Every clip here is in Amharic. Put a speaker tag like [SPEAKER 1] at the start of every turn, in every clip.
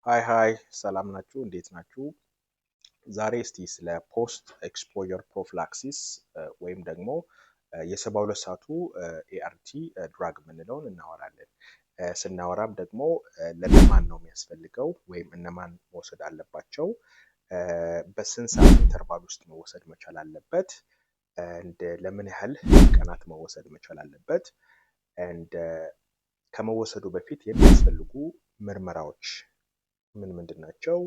[SPEAKER 1] ሃይ ሰላም ናችሁ? እንዴት ናችሁ? ዛሬ እስቲ ስለ ፖስት ኤክስፖዠር ፕሮፊላክሲስ ወይም ደግሞ የ72 ሰዓቱ ኤአርቲ ድራግ የምንለውን እናወራለን። ስናወራም ደግሞ ለነማን ነው የሚያስፈልገው ወይም እነማን መውሰድ አለባቸው፣ በስንት ሰዓት ኢንተርቫል ውስጥ መወሰድ መቻል አለበት፣ ለምን ያህል ቀናት መወሰድ መቻል አለበት፣ ከመወሰዱ በፊት የሚያስፈልጉ ምርመራዎች ምን ምንድን ናቸው፣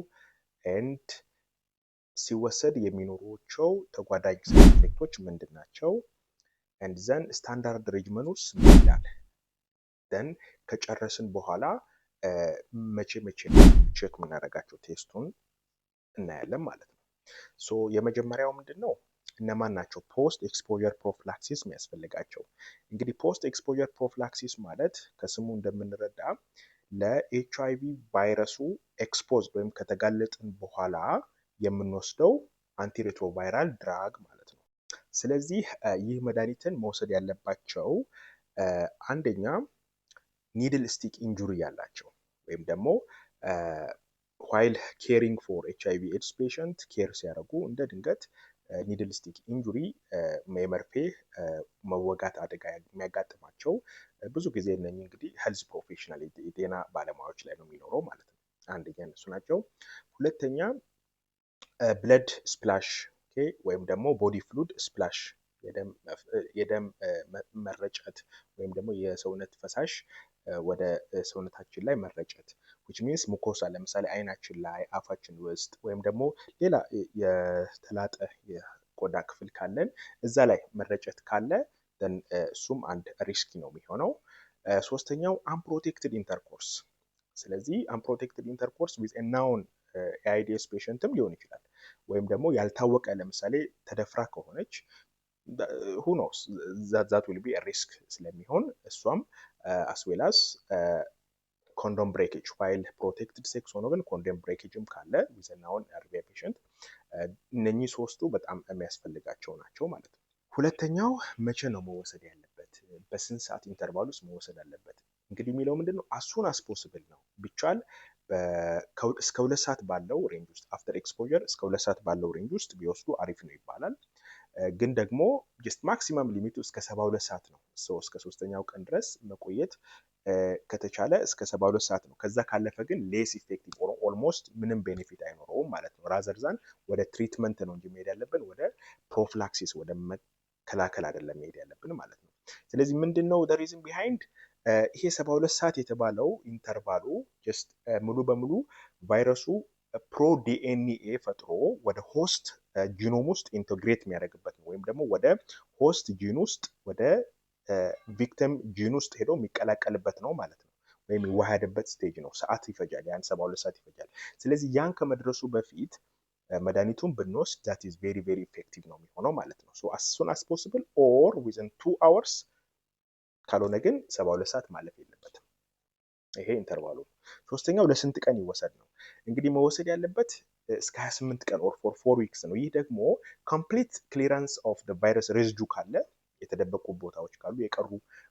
[SPEAKER 1] ሲወሰድ የሚኖሯቸው ተጓዳኝ ሳይድ ኢፌክቶች ምንድን ናቸው፣ ዘን ስታንዳርድ ሬጅመኑስ ምን ይላል። ዘን ከጨረስን በኋላ መቼ ቼክ የምናደርጋቸው ቴስቱን እናያለን ማለት ነው። ሶ የመጀመሪያው ምንድን ነው፣ እነማን ናቸው ፖስት ኤክስፖዠር ፕሮፊላክሲስ የሚያስፈልጋቸው? እንግዲህ ፖስት ኤክስፖዠር ፕሮፊላክሲስ ማለት ከስሙ እንደምንረዳ ለኤችአይቪ ቫይረሱ ኤክስፖዝ ወይም ከተጋለጥን በኋላ የምንወስደው አንቲሬትሮቫይራል ድራግ ማለት ነው። ስለዚህ ይህ መድኃኒትን መውሰድ ያለባቸው አንደኛ ኒድል ስቲክ ኢንጁሪ ያላቸው ወይም ደግሞ ዋይል ኬሪንግ ፎር ኤችአይቪ ኤድስ ፔሸንት ኬር ሲያደርጉ እንደ ድንገት ኒድል ስቲክ ኢንጁሪ የመርፌ መወጋት አደጋ የሚያጋጥማቸው ብዙ ጊዜ እነኚህ እንግዲህ ሄልዝ ፕሮፌሽናል የጤና ባለሙያዎች ላይ ነው የሚኖረው ማለት ነው። አንደኛ እነሱ ናቸው። ሁለተኛ ብለድ ስፕላሽ ወይም ደግሞ ቦዲ ፍሉድ ስፕላሽ የደም መረጨት ወይም ደግሞ የሰውነት ፈሳሽ ወደ ሰውነታችን ላይ መረጨት which means ሙኮሳ ለምሳሌ አይናችን ላይ፣ አፋችን ውስጥ ወይም ደግሞ ሌላ የተላጠ የቆዳ ክፍል ካለን እዛ ላይ መረጨት ካለ እሱም አንድ ሪስክ ነው የሚሆነው። ሶስተኛው አንፕሮቴክትድ ኢንተርኮርስ። ስለዚህ አንፕሮቴክትድ ኢንተርኮርስ ዊዝ ኤ ናውን ኤአይዲኤስ ፔሸንትም ሊሆን ይችላል ወይም ደግሞ ያልታወቀ ለምሳሌ ተደፍራ ከሆነች who knows that will be a risk ስለሚሆን እሷም as well as ኮንዶም ብሬኬጅ while protected sex ሆኖ ግን ኮንዶም ብሬኬጅም ካለ with a known ARVI patient እነኚህ ሶስቱ በጣም የሚያስፈልጋቸው ናቸው ማለት ነው። ሁለተኛው መቼ ነው መወሰድ ያለበት፣ በስንት ሰዓት ኢንተርቫል ውስጥ መወሰድ አለበት? እንግዲህ የሚለው ምንድነው አሱን አስ ፖሲብል ነው ቢቻል እስከ 2 ሰዓት ባለው ሬንጅ ውስጥ አፍተር ኤክስፖዠር እስከ 2 ሰዓት ባለው ሬንጅ ውስጥ ቢወስዱ አሪፍ ነው ይባላል። ግን ደግሞ ጀስት ማክሲመም ሊሚቱ እስከ 72 ሰዓት ነው። እስከ 3ኛው ቀን ድረስ መቆየት ከተቻለ እስከ 72 ሰዓት ነው። ከዛ ካለፈ ግን ሌስ ኢፌክቲቭ ኦር ኦልሞስት ምንም ቤኔፊት አይኖረውም ማለት ነው። ራዘርዛን ወደ ትሪትመንት ነው እንጂ መሄድ ያለብን ወደ ፕሮፊላክሲስ ወደ መከላከል አይደለም መሄድ ያለብን ማለት ነው። ስለዚህ ምንድነው the reason behind ይሄ 72 ሰዓት የተባለው ኢንተርቫሉ ጀስት ሙሉ በሙሉ ቫይረሱ ፕሮ ዲኤንኤ ፈጥሮ ወደ ሆስት ጂኖም ውስጥ ኢንተግሬት የሚያደርግበት ነው ወይም ደግሞ ወደ ሆስት ጂን ውስጥ ወደ ቪክቲም ጂን ውስጥ ሄዶ የሚቀላቀልበት ነው ማለት ነው። ወይም የሚዋሃድበት ስቴጅ ነው። ሰዓት ይፈጃል፣ ያን 72 ሰዓት ይፈጃል። ስለዚህ ያን ከመድረሱ በፊት መድኃኒቱን ብንወስድ that is very very effective ነው የሚሆነው ማለት ነው። so as soon as possible or within 2 hours ካልሆነ ግን 72 ሰዓት ማለፍ የለበትም። ይሄ ኢንተርቫሉ። ሶስተኛው ለስንት ቀን ይወሰድ ነው። እንግዲህ መወሰድ ያለበት እስከ 28 ቀን or for 4 weeks ነው። ይህ ደግሞ complete clearance of the virus residue ካለ የተደበቁ ቦታዎች ካሉ የቀሩ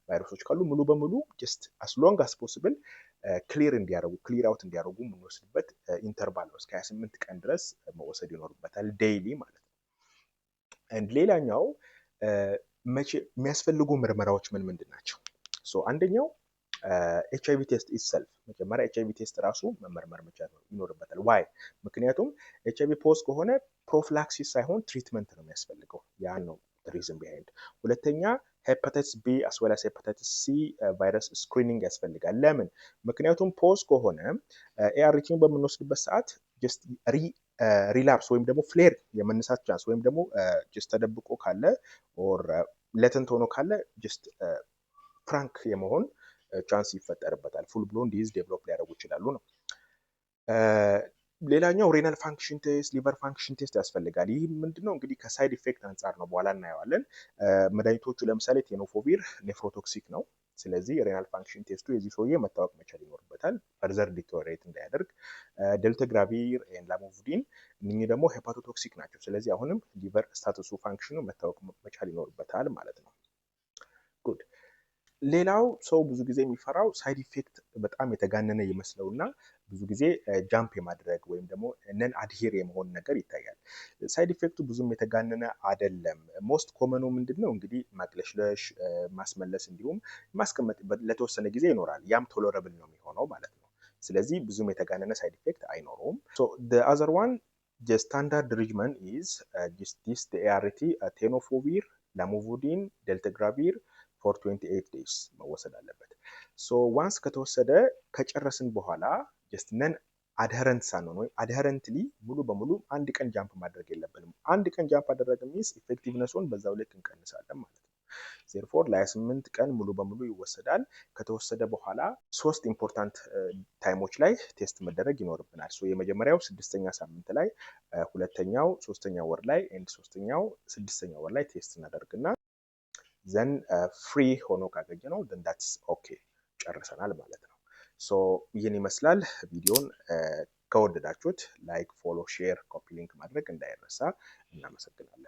[SPEAKER 1] ቫይረሶች ካሉ ሙሉ በሙሉ just as long as possible ክሊር አውት እንዲያደርጉ የምንወስድበት ኢንተርቫል ነው። እስከ 28 ቀን ድረስ መወሰድ ይኖርበታል ዴይሊ ማለት ነው። ሌላኛው የሚያስፈልጉ ምርመራዎች ምን ምንድን ናቸው? አንደኛው ኤችአይቪ ቴስት ኢትሰልፍ መጀመሪያ ኤችአይቪ ቴስት ራሱ መመርመር መቻል ይኖርበታል። ዋይ? ምክንያቱም ኤችአይቪ ፖዝ ከሆነ ፕሮፊላክሲስ ሳይሆን ትሪትመንት ነው የሚያስፈልገው። ያን ነው ሪዝን ቢሃይንድ። ሁለተኛ ሄፓታይተስ ቢ አስ ዌል አስ ሄፓታይተስ ሲ ቫይረስ ስክሪኒንግ ያስፈልጋል። ለምን? ምክንያቱም ፖዝ ከሆነ ኤአርቲን በምንወስድበት ሰዓት ጀስት ሪላፕስ ወይም ደግሞ ፍሌር የመነሳት ቻንስ ወይም ደግሞ ጀስት ተደብቆ ካለ ኦር ሌተንት ሆኖ ካለ ጀስት ፍራንክ የመሆን ቻንስ ይፈጠርበታል። ፉል ብሎን ዲዝ ዴቨሎፕ ሊያደርጉ ይችላሉ ነው። ሌላኛው ሬናል ፋንክሽን ቴስት፣ ሊቨር ፋንክሽን ቴስት ያስፈልጋል። ይህ ምንድነው እንግዲህ ከሳይድ ኢፌክት አንጻር ነው፣ በኋላ እናየዋለን። መድኃኒቶቹ ለምሳሌ ቴኖፎቪር ኔፍሮቶክሲክ ነው። ስለዚህ ሬናል ፋንክሽን ቴስቱ የዚህ ሰውዬ መታወቅ መቻል ይኖርበታል ፈርዘር ዲቶሬት እንዳያደርግ። ደልተግራቪር፣ ላሞቭዲን እነኚህ ደግሞ ሄፓቶቶክሲክ ናቸው። ስለዚህ አሁንም ሊቨር ስታተሱ ፋንክሽኑ መታወቅ መቻል ይኖርበታል ማለት ነው። ጉድ ሌላው ሰው ብዙ ጊዜ የሚፈራው ሳይድ ኢፌክት በጣም የተጋነነ ይመስለውና ብዙ ጊዜ ጃምፕ የማድረግ ወይም ደግሞ ነን አድሄር የመሆን ነገር ይታያል። ሳይድ ኢፌክቱ ብዙም የተጋነነ አይደለም። ሞስት ኮመኑ ምንድነው እንግዲህ ማቅለሽለሽ፣ ማስመለስ እንዲሁም ማስቀመጥ ለተወሰነ ጊዜ ይኖራል። ያም ቶለረብል ነው የሚሆነው ማለት ነው። ስለዚህ ብዙም የተጋነነ ሳይድ ኢፌክት አይኖረውም። the other one the standard regimen is this the ART tenofovir ላሞቮዲን ዴልተግራቪር ፎር 28 ዴይስ መወሰድ አለበት። ሶ ዋንስ ከተወሰደ ከጨረስን በኋላ ጀስት ነን አድሄረንት ሳንሆን ወይም አድሄረንትሊ ሙሉ በሙሉ አንድ ቀን ጃምፕ ማድረግ የለብንም። አንድ ቀን ጃምፕ አደረገ ሚንስ ኢፌክቲቭነሱን በዛው ልክ እንቀንሳለን ማለት ነው። ዜርፎር ለ28 ቀን ሙሉ በሙሉ ይወሰዳል። ከተወሰደ በኋላ 3 ኢምፖርታንት ታይሞች ላይ ቴስት መደረግ ይኖርብናል። ሶ የመጀመሪያው 6ኛ ሳምንት ላይ፣ ሁለተኛው 3ኛ ወር ላይ ኤንድ ሶስተኛው 6ኛ ወር ላይ ቴስት እናደርግና ዘን ፍሪ ሆኖ ካገኘ ነው ዘን ዳትስ ኦኬ ጨርሰናል ማለት ነው። ሶ ይህን ይመስላል። ቪዲዮን ከወደዳችሁት ላይክ፣ ፎሎ፣ ሼር፣ ኮፒ ሊንክ ማድረግ እንዳይረሳ። እናመሰግናለን።